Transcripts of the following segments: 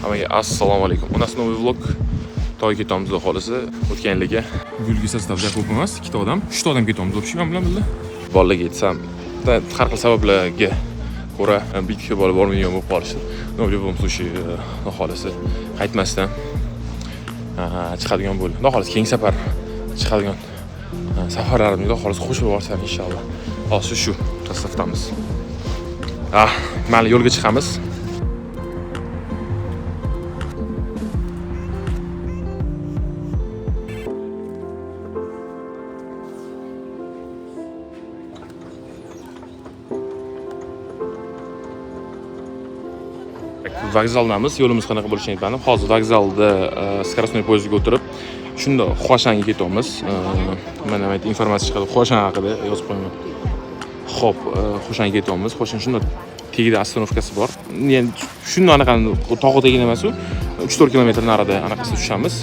Hammaga assalomu alaykum. У нас новый влог. Toy ketamiz xohlasa. O'tgan yilga gulgi sostavda ko'p emas, 2 odam, 3 odam ketamiz o'pishib ham bilan bildi. Bolalarga aytsam, har xil sabablarga ko'ra bitta bola bormaydigan bo'lib qolishdi. No, любом случае, xohlasa qaytmasdan chiqadigan bo'ldi. Xohlasa keng safar chiqadigan safarlarimizga xohlasa qo'shib yuborsan inshaalloh. Hozir shu tasavvurdamiz. Mayli yo'lga chiqamiz. Vokzaldamiz. Yo'limiz qanaqa bo'lishini aytmadim. Hozir vokzalda скоростной poyezdga o'tirib, shunda Xuashanga ketyapmiz. Mana bu informatsiya chiqadi Xuashan haqida yozib qo'yaman. Xo'p, Xuashanga ketyapmiz. Xuashan shunda tegida остановкасы bor. Endi shunda anaqa tog'i tegina emas u. 3-4 kilometr narida anaqasida tushamiz.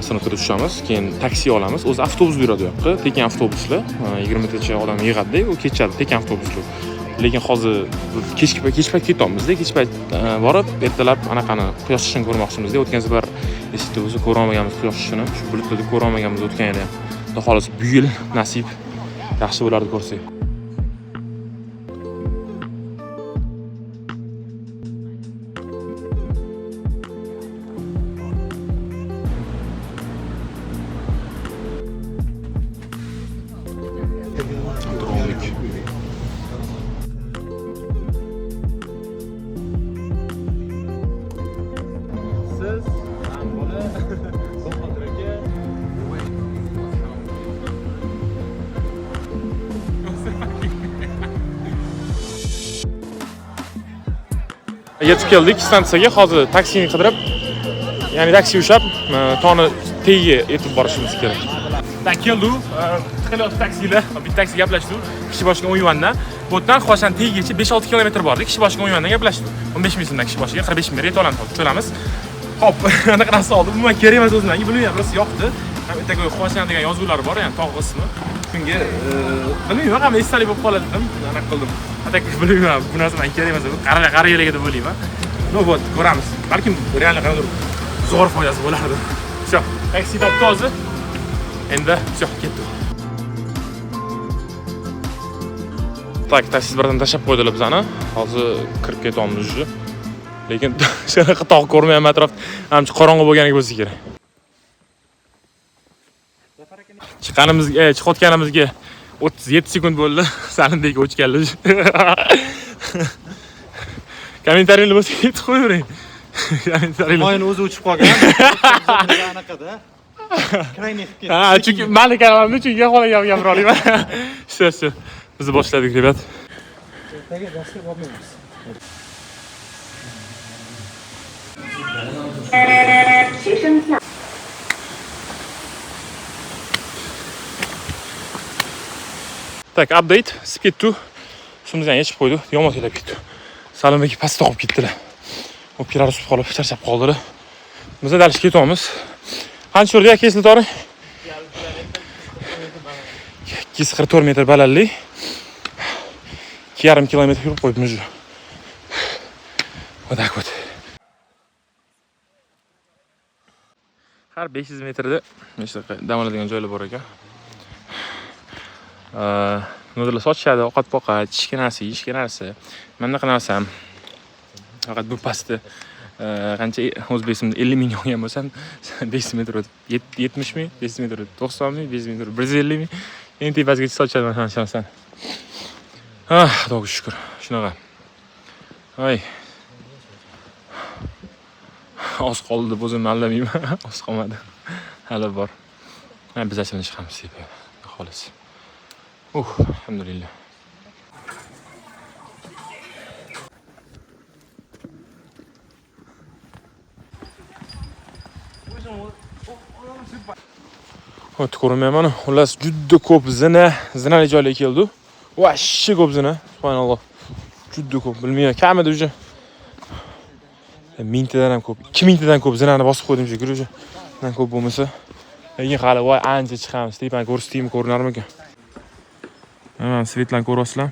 Oстановкада tushamiz, keyin taksi olamiz. O'zi avtobus yuradi u yoqqa. Tekin avtobuslar 20 tacha odam yig'adi, u kechadi tekin avtobuslar. Lekin hozir kechki payt ketyapmiz-da, kechki payt borib, ertalab anaqani quyosh chiqishini ko'rmoqchimiz-da. O'tgan safar esingizda bo'lsa ko'rolmaganmiz quyosh chiqishini. Shu bulutlarda ko'rolmaganmiz o'tgan yil ham. Xudo xolasa bu yil nasib yaxshi bo'lardi ko'rsak. Yetib keldik stansiyaga. Hozir taksini qidirib, ya'ni taksi ushlab, toni tegiga yetib borishimiz kerak. Keldi. Qilyapti taksida. Bitta taksi gaplashdi. Kishi boshiga 10 yuandan. Bu yerdan Xuashan tegigacha 5-6 kilometr bordik. Kishi boshiga 10 yuandan gaplashdi. 15 ming so'mdan kishi boshiga 45 ming retolan to'lamiz. Hop, anaqa narsa oldi. Umuman kerak emas o'zidan. Bilmayman, biroz yoqdi. Bitta Xuashan degan yozuvlar bor, ya'ni tog' ismi. Shunga bilmayman, ham esdalik bo'lib qoladi dedim. Anaqa qildim. Atak bilmayman, bu narsa menga kerak emas. Qara deb o'ylayman. No, вот, ko'ramiz. Balkim real qanday zo'r foydasi bo'lardi. Всё, taksi topdi hozir. Endi всё, ketdi. Tak, taksi birdan tashab qo'ydilar bizani. Hozir kirib ketyapmiz уже. Lekin shunaqa tog' ko'rmayman atrofda. Hamchi qorong'i bo'lganiga bo'lsa kerak. Chiqayotganimizga 37 sekund bo'ldi. Salimdagi o'chganlar. Kommentariylar bo'lsa aytib qo'yavering. Kommentariylar. Moyni o'zi o'chib qolgan. Anaqada. Krayni qilib ketdi. Chunki malikalarni chunki holaga gapira olaman. Shu. Biz boshladik, rебят. Ertaga darsga bormaymiz. Tak, update, spittu. Shimizdan yechib qo'ydi, yomon kelib ketdi. Salimga pastda qolib ketdilar. O'pkalari o'sib qolib, charchab qoldilar. Biz dalish ketyapmiz. Qancha yurdi kesli to'g'ri? 244 metr balandlik. 2,5 kilometr yurib qo'yibmiz. Вот так вот. Har 500 metrda dam oladigan joylar bor ekan. Nodirlar sochishadi, ovqat poqat, ichishga narsa, yeyishga narsa. Menda qilmasam faqat bu pastda qancha O'zbekistonda 50 ming olgan bo'lsam 500 metr o'tib 70 ming, 500 metr o'tib 90 ming, 500 metr 150 ming. Endi tepasiga sochaman ishonsan. Xudoga shukr. Shunaqa. Voy. Oz qoldi deb o'zimni aldamayman. Oz qolmadi. Hali bor. Biz achilib chiqamiz deb xolos. Alhamdulillah. O'tib ko'rmayman. Xullas juda ko'p zinali joylarga keldi. Vashshi ko'p zina. Subhanalloh. Juda ko'p. Bilmayman, kamida уже 1000 tadan ham ko'p, 2000 tadan ko'p zinani bosib qo'ydim shekilli уже. Bundan ko'p bo'lmasa, lekin hali voy ancha chiqamiz. Tepani ko'rsataymi, ko'rinarmikan? Mana svetlarni ko'ryapsizlar.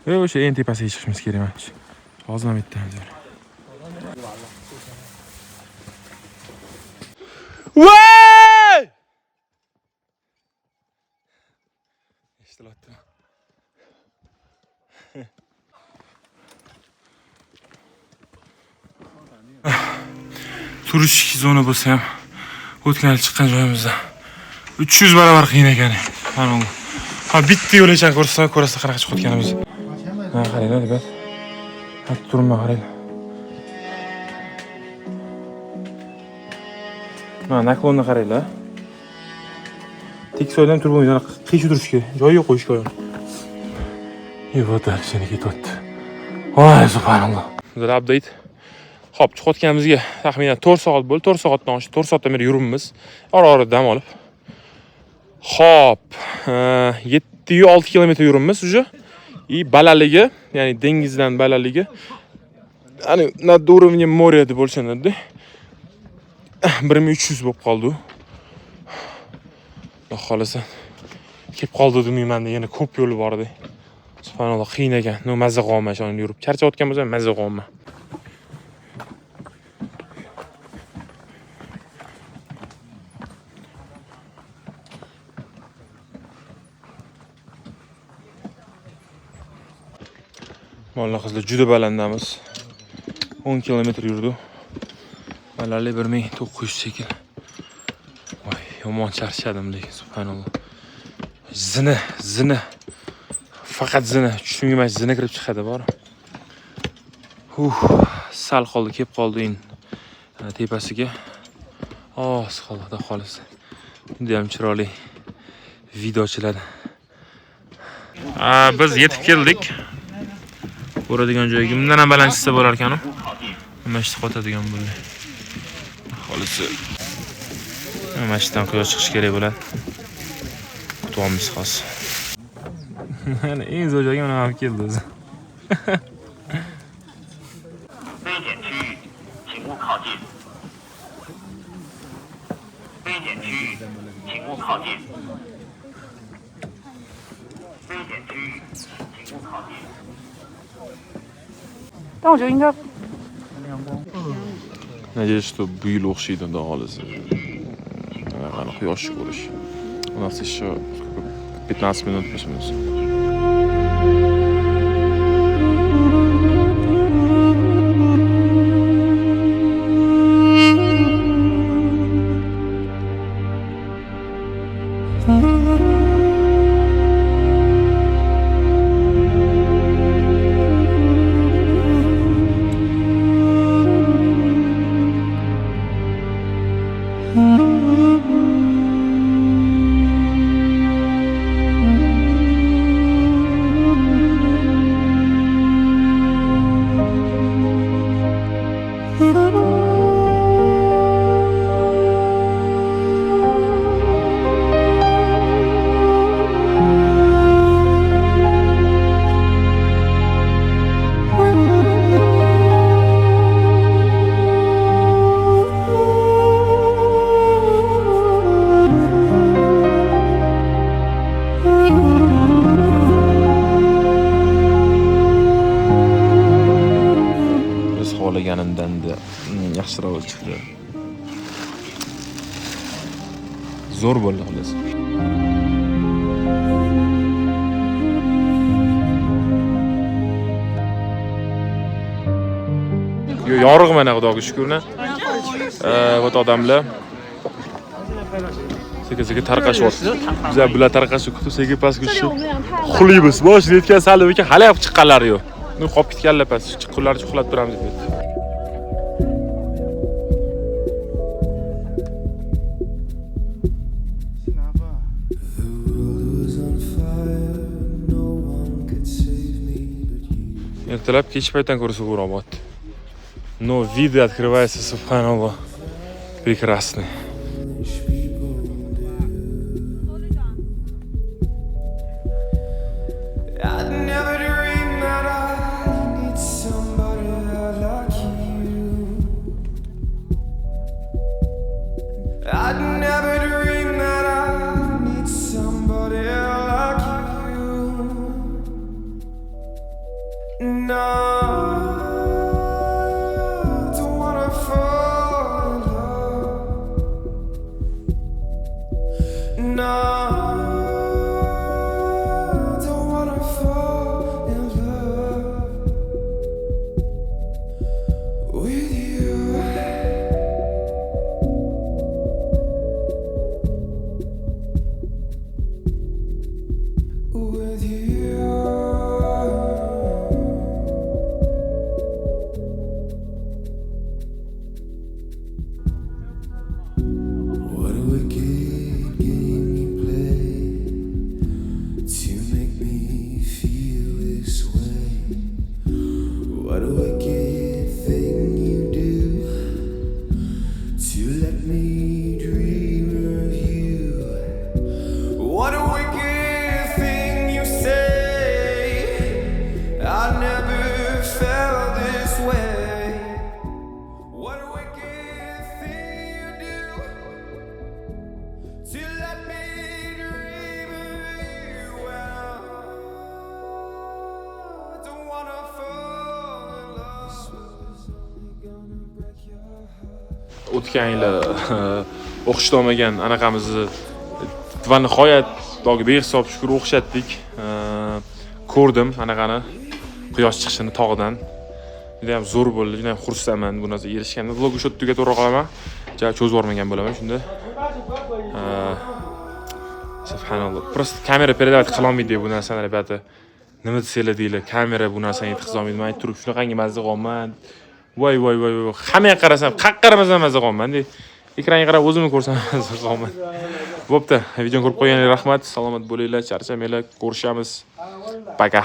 O'sha eng tepasiga chiqishimiz kerak menimcha. Hozir ham yetamiz. Voy! Eshitilyaptimi? Turish zona bo'lsa ham o'tgan yil chiqqan joyimizda 300 barobar qiyin ekan. Ha, bitta yo'lachani ko'rsa qanaqa chiqib o'tganimiz. Ha, qaranglar, deb. Ha, turma, qarang. Mana naklonni qaranglar. Teksoydan turib o'ynaydi. Qiyish turishga joyi yo'q qo'yishga qo'ying. Вот так seni ketyapti. Voy, subhanalloh. Bizlar update. Xo'p, chiqayotganimizga taxminan 4 soat bo'ldi. 4 soatdan oshdi. 4 soatdan beri yuribmiz. Ora-ora dam olib. Xo'p, 7-6 kilometr yuribmiz уже. Balandligi, ya'ni dengizdan balandligi. Ani nad уровня моря deb o'lchanadi. 1300 bo'lib qoldi. Xudo xolasa kelib qoldi demayman, yana ko'p yo'l bor edi. Subhanalloh, qiyin ekan. No mazza qolmay shuni yurib. Charchayotgan bo'lsam mazza qolmay. Molla qizlar juda balandamiz. 10 kilometr yurdi. Balandlik 1900 shekil. Voy, yomon charchadim lekin subhanalloh. Zina. Faqat zina. Tushunmayman, zina kirib chiqadi bor. Sal qoldi, kelib qoldi in tepasiga. Xudo xolasa. Juda ham chiroyli videochilar. Biz yetib keldik. Ko'radigan joyga bundan ham balandchisi bo'lar ekan. Nima ish qotadigan bo'ldi. Xolisi. Mashdan quyosh chiqish kerak bo'ladi. Kutamiz xos. Mana eng zo'r joyga mana olib keldi o'zi. 非检区域，请勿靠近。非检区域，请勿靠近。非检区域，请勿靠近。 但我觉得应该 Надеюсь, что bu yil o'xshaydi xudo xolasa. Mana quyoshni ko'rish. У нас еще 15 минут плюс-минус. Xohlaganimdan-da yaxshiroq chiqdi. Zo'r bo'ldi xolos. Yorug' mana xudoga shukrna. Вот odamlar sekin tarqashyapti. Bizlar bular tarqashib kutib sekin pastga tushib xulaymiz. Boshida yetgan salib ekan, hali ham chiqqanlari yo'q. Nu qolib ketganlar past. Chiqqanlar chuqlab turamiz deb. Ertalab kech paytdan ko'rsa ko'ramat. Но виды открываются, субханаллах, прекрасные. No, don't wanna o'tgan yili o'qishda olmagan anaqamizni va nihoyat behisob shukr o'xshatdik. Ko'rdim anaqani quyosh chiqishini tog'dan. Juda ham zo'r bo'ldi, juda ham xursandman bu narsa erishganda. Vlog o'sha tugatib qolaman. Cho'zib yormagan bo'laman shunda. Subhanalloh. Просто kamera передавать qila olmaydi bu narsani, albatta. Nima desanglar deylar, kamera bu narsani yetkiza olmaydi. Men aytib turib shunaqangi mazza qolman. Voy. Hammaga qarasam, qaqqaramasam mazza qolman. Ekranga qarab o'zimni ko'rsam mazza qolman. Bo'pti. Videoni ko'rib qo'yganingizga rahmat. Salomat bo'linglar, charchamanglar. Ko'rishamiz. Пока.